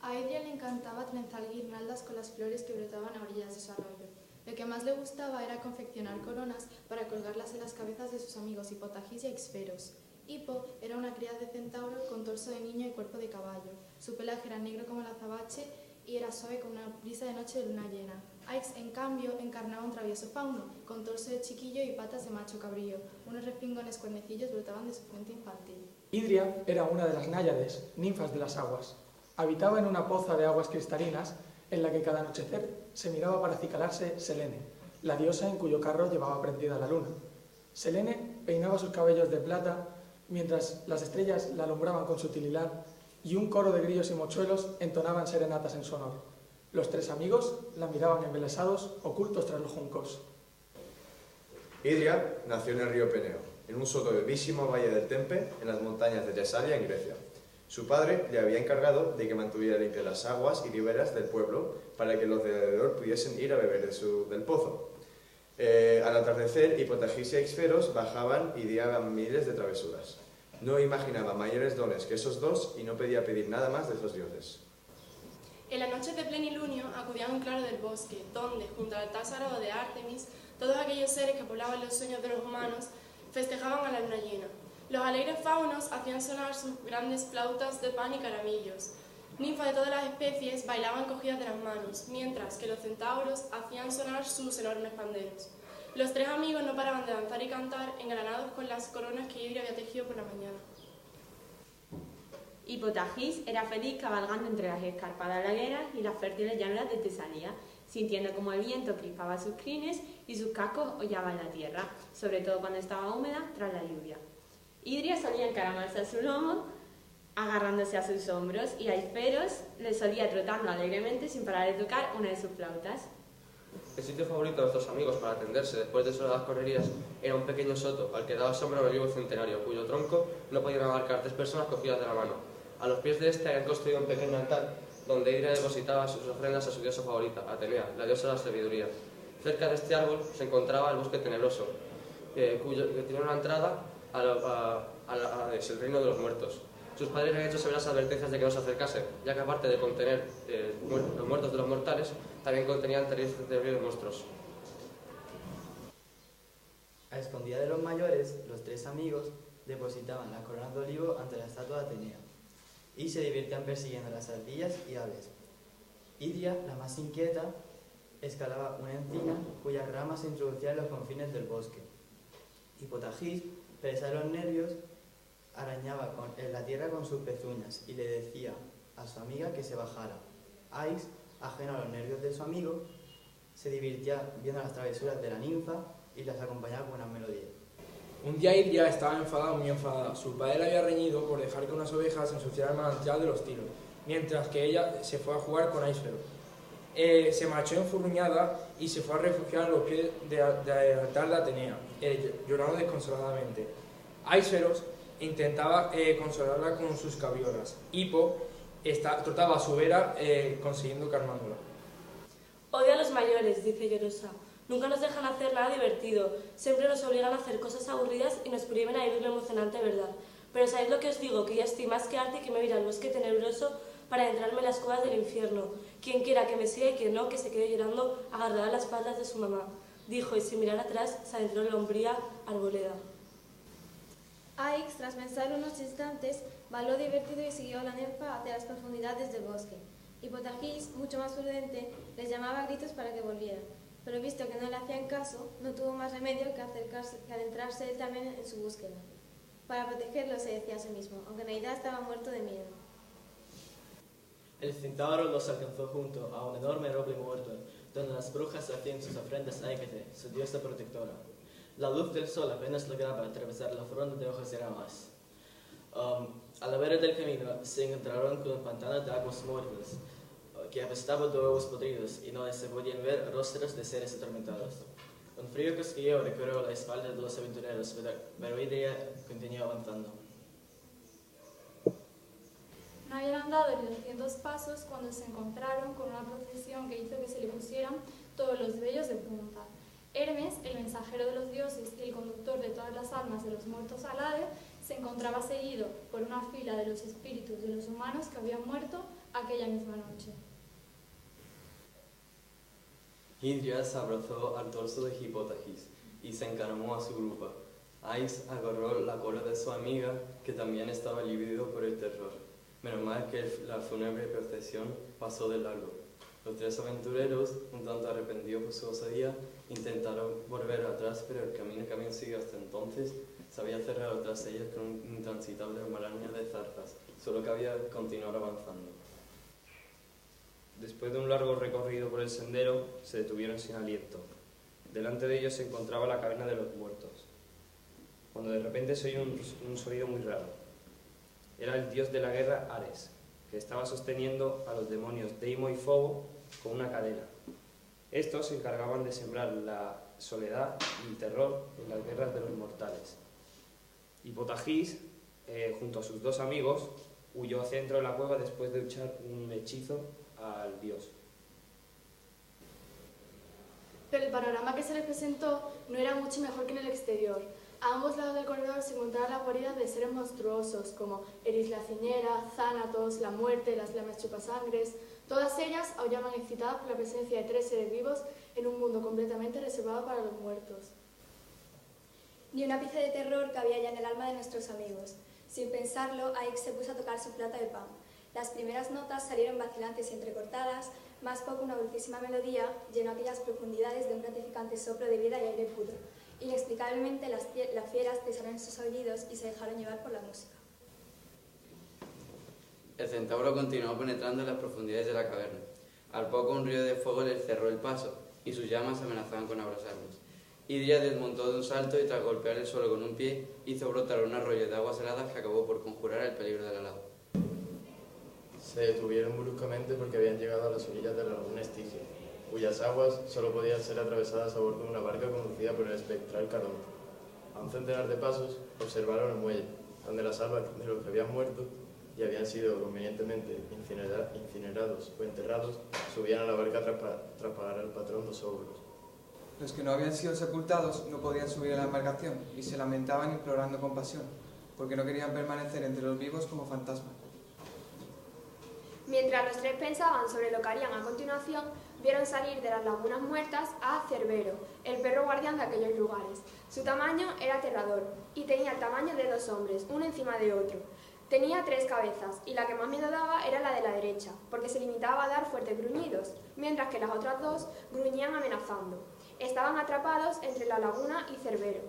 A Idria le encantaba trenzar guirnaldas con las flores que brotaban a orillas de su arroyo. Lo que más le gustaba era confeccionar coronas para colgarlas en las cabezas de sus amigos Hipotagis y Aixferos. Hipo era una cría de centauro con torso de niño y cuerpo de caballo. Su pelaje era negro como el azabache y era suave como una brisa de noche de luna llena. Aix, en cambio, encarnaba un travieso fauno, con torso de chiquillo y patas de macho cabrío. Unos respingones cuernecillos brotaban de su frente infantil. Idria era una de las náyades, ninfas de las aguas. Habitaba en una poza de aguas cristalinas en la que cada anochecer se miraba para acicalarse Selene, la diosa en cuyo carro llevaba prendida la luna. Selene peinaba sus cabellos de plata mientras las estrellas la alumbraban con sutil hilar y un coro de grillos y mochuelos entonaban serenatas en su honor. Los tres amigos la miraban embelesados, ocultos tras los juncos. Idria nació en el río Peneo, en un sotoberbísimo valle del Tempe, en las montañas de Tesalia, en Grecia. Su padre le había encargado de que mantuviera limpias las aguas y riberas del pueblo para que los de alrededor pudiesen ir a beber del pozo. Al atardecer, Hipotagis y Aixferos bajaban y diaban miles de travesuras. No imaginaba mayores dones que esos dos y no pedía pedir nada más de esos dioses. En la noche de plenilunio acudían a un claro del bosque, donde, junto al altar sagrado de Artemis, todos aquellos seres que poblaban los sueños de los humanos festejaban a la luna llena. Los alegres faunos hacían sonar sus grandes flautas de pan y caramillos. Ninfas de todas las especies bailaban cogidas de las manos, mientras que los centauros hacían sonar sus enormes panderos. Los tres amigos no paraban de danzar y cantar, engalanados con las coronas que Idria había tejido por la mañana. Hipotagis era feliz cabalgando entre las escarpadas laderas y las fértiles llanuras de Tesalia, sintiendo como el viento crispaba sus crines y sus cascos hollaban la tierra, sobre todo cuando estaba húmeda tras la lluvia. Idria solía encaramarse a su lomo, agarrándose a sus hombros, y Aixferos le solía trotando alegremente sin parar de tocar una de sus flautas. El sitio favorito de nuestros amigos para atenderse después de solas correrías era un pequeño soto al que daba sombra un olivo centenario, cuyo tronco no podían abarcar 3 personas cogidas de la mano. A los pies de este habían construido un pequeño altar donde Idria depositaba sus ofrendas a su diosa favorita, Atenea, la diosa de la sabiduría. Cerca de este árbol se encontraba el bosque tenebroso, que tiene una entrada es el reino de los muertos. Sus padres le han hecho severas advertencias de que no se acercase, ya que aparte de contener los muertos de los mortales, también contenían terribles monstruos. A escondida de los mayores, los tres amigos depositaban las coronas de olivo ante la estatua de Atenea y se divertían persiguiendo las ardillas y aves. Idria, la más inquieta, escalaba una encina cuyas ramas se introducían en los confines del bosque. Hipotagis, presa de los nervios, arañaba en la tierra con sus pezuñas y le decía a su amiga que se bajara. Aix, ajeno a los nervios de su amigo, se divertía viendo las travesuras de la ninfa y las acompañaba con una melodía. Un día Idria estaba enfadada, muy enfadada. Su padre le había reñido por dejar que unas ovejas ensuciaran el manantial de los tiros, mientras que ella se fue a jugar con Aixferos. Se marchó enfurruñada y se fue a refugiar a los pies del altar de Atenea, llorando desconsoladamente. Aixferos intentaba consolarla con sus cabiolas. Hipo trotaba a su vera consiguiendo calmándola. Odio a los mayores, dice llorosa. Nunca nos dejan hacer nada divertido. Siempre nos obligan a hacer cosas aburridas y nos prohíben a vivir lo emocionante, ¿verdad? Pero ¿sabéis lo que os digo? Que ya estoy más que harta y que me voy al bosque tenebroso para adentrarme en las cuevas del infierno. Quien quiera que me siga y quien no, que se quede llorando agarrada a las espaldas de su mamá. Dijo, y sin mirar atrás se adentró en la umbría arboleda. Aix, tras pensar unos instantes, baló divertido y siguió a la ninfa hacia las profundidades del bosque. Hipotagis, mucho más prudente, les llamaba a gritos para que volvieran, pero visto que no le hacían caso, no tuvo más remedio que adentrarse él también en su búsqueda. Para protegerlo, se decía a sí mismo, aunque en realidad estaba muerto de miedo. El centauro los alcanzó junto a un enorme roble muerto, donde las brujas hacían sus ofrendas a Hécate, su diosa protectora. La luz del sol apenas lograba atravesar la fronda de hojas y ramas. A la vera del camino se encontraron con un pantano de aguas muertas, que apestaba de huevos podridos y donde se podían ver rostros de seres atormentados. Un frío cosquilleo recorrió la espalda de los aventureros, pero Idria continuó avanzando. No habían andado ni 200 pasos cuando se encontraron con una procesión que hizo que se le pusieran todos los vellos de punta. Hermes, el mensajero de los dioses y el conductor de todas las almas de los muertos al Hades, se encontraba seguido por una fila de los espíritus de los humanos que habían muerto aquella misma noche. Idria se abrazó al torso de Hipótasis y se encaramó a su grupa. Aix agarró la cola de su amiga, que también estaba lívido por el terror. Menos mal que la fúnebre procesión pasó de largo. Los tres aventureros, un tanto arrepentidos por su osadía, intentaron volver atrás, pero el camino que habían seguido hasta entonces se había cerrado tras ellos con un intransitable maraña de zarzas. Solo cabía continuar avanzando. Después de un largo recorrido por el sendero, se detuvieron sin aliento. Delante de ellos se encontraba la caverna de los muertos, cuando de repente se oyó un sonido muy raro. Era el dios de la guerra, Ares, que estaba sosteniendo a los demonios Deimo y Fobo con una cadena. Estos se encargaban de sembrar la soledad y el terror en las guerras de los mortales. Hipotagís, junto a sus dos amigos, huyó hacia dentro de la cueva después de echar un hechizo al dios. Pero el panorama que se les presentó no era mucho mejor que en el exterior. A ambos lados del corredor se encontraban las guaridas de seres monstruosos como Eris la Ciñera, Thanatos, la Muerte, las Lamas Chupasangres. Todas ellas aullaban excitadas por la presencia de tres seres vivos en un mundo completamente reservado para los muertos. Ni un ápice de terror cabía ya en el alma de nuestros amigos. Sin pensarlo, Aix se puso a tocar su flauta de pan. Las primeras notas salieron vacilantes y entrecortadas, más poco una dulcísima melodía llenó aquellas profundidades de un gratificante soplo de vida y aire puro. Inexplicablemente las fieras cesaron sus aullidos y se dejaron llevar por la música. El centauro continuó penetrando en las profundidades de la caverna. Al poco un río de fuego les cerró el paso y sus llamas amenazaban con abrasarlos. Idria desmontó de un salto y tras golpear el suelo con un pie hizo brotar un arroyo de aguas heladas que acabó por conjurar el peligro de la lava. Se detuvieron bruscamente porque habían llegado a las orillas de la laguna Estigia, cuyas aguas solo podían ser atravesadas a bordo de una barca conducida por el espectral Caronte. A un centenar de pasos observaron el muelle, donde las almas de los que habían muerto y habían sido convenientemente incinerados o enterrados subían a la barca tras pagar al patrón 2 euros. Los que no habían sido sepultados no podían subir a la embarcación y se lamentaban implorando compasión, porque no querían permanecer entre los vivos como fantasmas. Mientras los tres pensaban sobre lo que harían a continuación, vieron salir de las lagunas muertas a Cerbero, el perro guardián de aquellos lugares. Su tamaño era aterrador y tenía el tamaño de 2 hombres, uno encima de otro. Tenía 3 cabezas y la que más miedo daba era la de la derecha, porque se limitaba a dar fuertes gruñidos, mientras que las otras 2 gruñían amenazando. Estaban atrapados entre la laguna y Cerbero.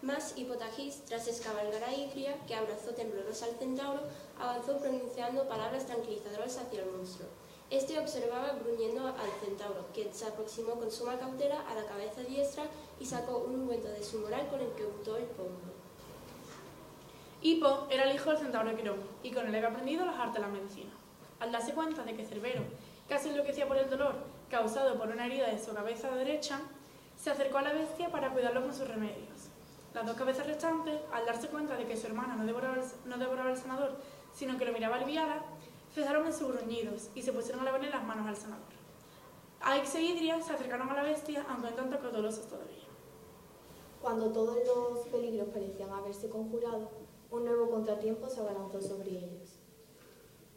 Mas Hipotagís, tras escabalgar a Idria, que abrazó temblorosa al centauro, avanzó pronunciando palabras tranquilizadoras hacia el monstruo. Este observaba gruñendo al centauro, que se aproximó con suma cautela a la cabeza diestra y sacó un ungüento de su moral con el que untó el pómulo. Hipo era el hijo del centauro Quirón, y con él había aprendido las artes de la medicina. Al darse cuenta de que Cerbero casi enloquecía por el dolor causado por una herida de su cabeza derecha, se acercó a la bestia para cuidarlo con sus remedios. Las 2 cabezas restantes, al darse cuenta de que su hermana no devoraba al sanador, sino que lo miraba aliviada, cesaron en sus gruñidos y se pusieron a lavarle las manos al sanador. Aix e Idria se acercaron a la bestia, aunque un tanto cautolosos todavía. Cuando todos los peligros parecían haberse conjurado, un nuevo contratiempo se abalanzó sobre ellos.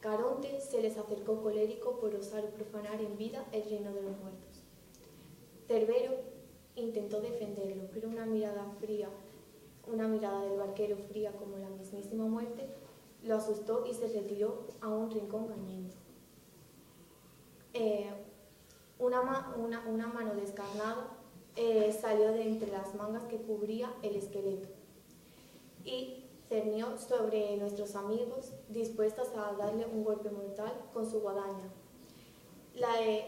Caronte se les acercó colérico por osar profanar en vida el reino de los muertos. Cerbero intentó defenderlo, pero una mirada del barquero fría como la mismísima muerte, lo asustó y se retiró a un rincón gañendo. Una mano descarnada salió de entre las mangas que cubría el esqueleto y cernió sobre nuestros amigos, dispuestos a darle un golpe mortal con su guadaña.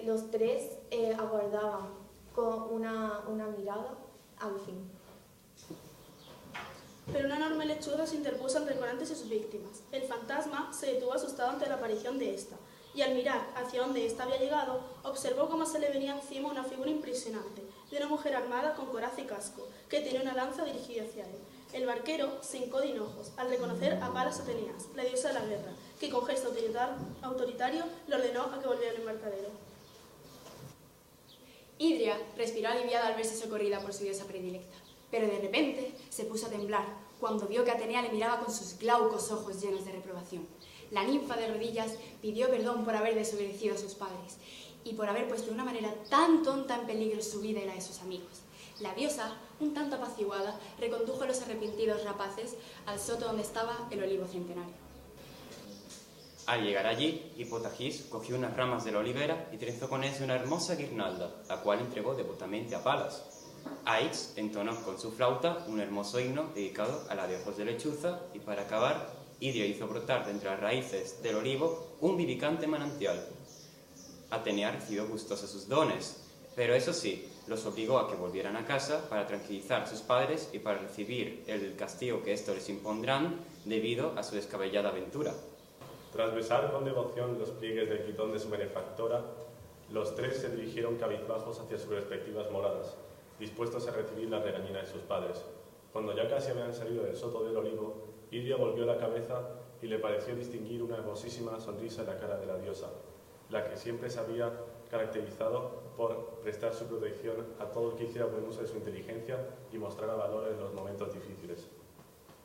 Los 3 aguardaban con una mirada al fin. Pero una enorme lechuza se interpuso entre Corantes y sus víctimas. El fantasma se detuvo asustado ante la aparición de esta, y al mirar hacia donde ésta había llegado, observó cómo se le venía encima una figura impresionante, de una mujer armada con coraza y casco, que tenía una lanza dirigida hacia él. El barquero se hincó de hinojos al reconocer a Palas Ateneas, la diosa de la guerra, que con gesto autoritario le ordenó a que volviera al embarcadero. Idria respiró aliviada al verse socorrida por su diosa predilecta, pero de repente se puso a temblar. cuando vio que Atenea le miraba con sus glaucos ojos llenos de reprobación. La ninfa de rodillas pidió perdón por haber desobedecido a sus padres y por haber puesto de una manera tan tonta en peligro su vida y la de sus amigos. La diosa, un tanto apaciguada, recondujo a los arrepentidos rapaces al soto donde estaba el olivo centenario. Al llegar allí, Hipotagis cogió unas ramas de la olivera y trenzó con ellas una hermosa guirnalda, la cual entregó devotamente a Palas. Aix entonó con su flauta un hermoso himno dedicado a la diosa de lechuza y para acabar, Idria hizo brotar de entre las raíces del olivo un vivificante manantial. Atenea recibió gustosa sus dones, pero eso sí, los obligó a que volvieran a casa para tranquilizar a sus padres y para recibir el castigo que estos les impondrán debido a su descabellada aventura. Tras besar con devoción los pliegues del quitón de su benefactora, los tres se dirigieron cabizbajos hacia sus respectivas moradas, dispuestos a recibir la regañina de sus padres. Cuando ya casi habían salido del soto del olivo, Idria volvió la cabeza y le pareció distinguir una hermosísima sonrisa en la cara de la diosa, la que siempre se había caracterizado por prestar su protección a todo el que hiciera buen uso de su inteligencia y mostrara valor en los momentos difíciles.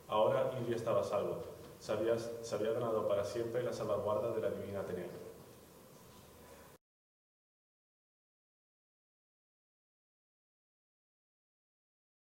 Ahora Idria estaba a salvo. Se había ganado para siempre la salvaguarda de la divina Atenea.